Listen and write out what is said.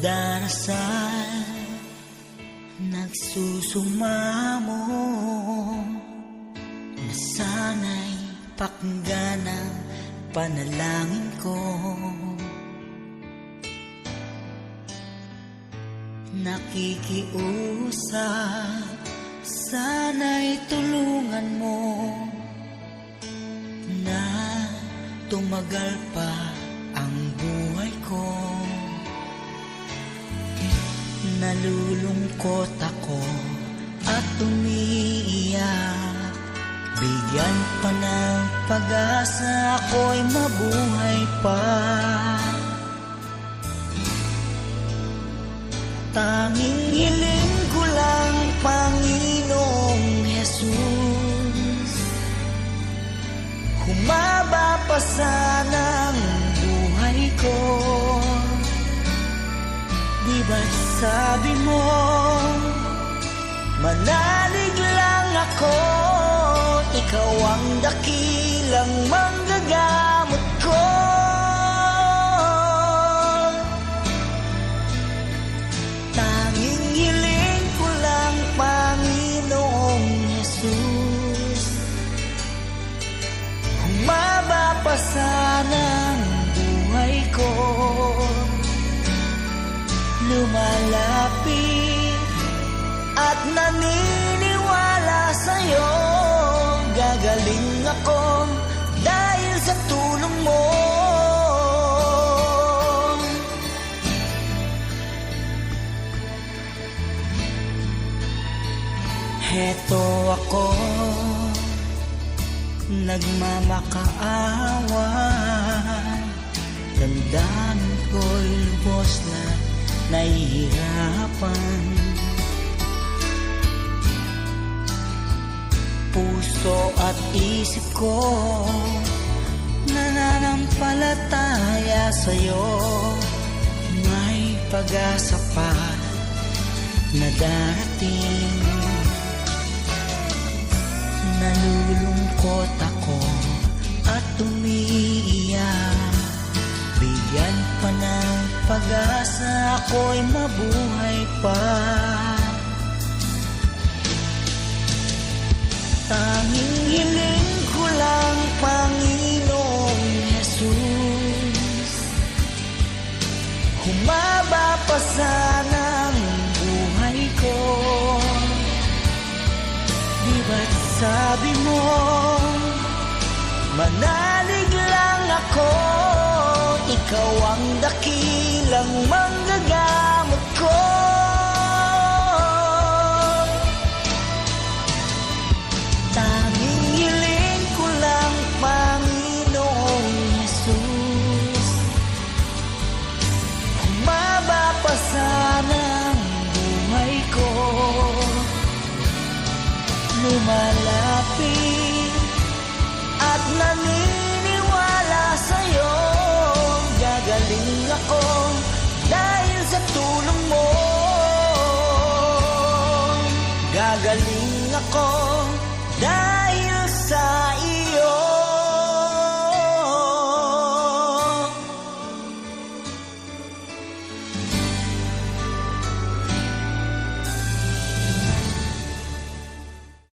nagdarasal, nagsusumamo, na sana'y pakinggan ang panalangin ko. Nakikiusap, sana'y tulungan mo na tumagal pa ang buhay ko. Nalulungkot ako at umiiyak, bigyan pa ng pag-asa, ako'y mabuhay pa. Tanging hiling ko lang, Panginoong Jesus, humaba pa sana ang buhay ko. Di ba't sabi mo, manalig lang ako, ikaw ang dakilang manggagamot ko. Tanging hiling ko lang, Panginoong Jesus, humaba pa sana ang buhay ko. Lumalapit at naniniwala sa'yo, gagaling ako dahil sa tulong mo. Heto ako, nagmamakaawa, damdamin ko'y lubos na nahihirapan. Puso at isip ko nananampalataya sa'yo, may pag-asa pa na darating. Nalulungkot ako at umiiyak, bigyan pa ng pag-asa, ako'y mabuhay pa. Tanging hiling ko lang, Panginoong Jesus, humaba pa sana ang buhay ko. Di ba't sabi mo, manalig lang ako, ikaw ang dakilang manggagamot ko. Tanging hiling ko lang, Panginoong Jesus, humaba pa sana ang buhay ko. Lumalapit at naniniwala sa'yo, gagaling ako dahil sa tulong mo. Gagaling ako dahil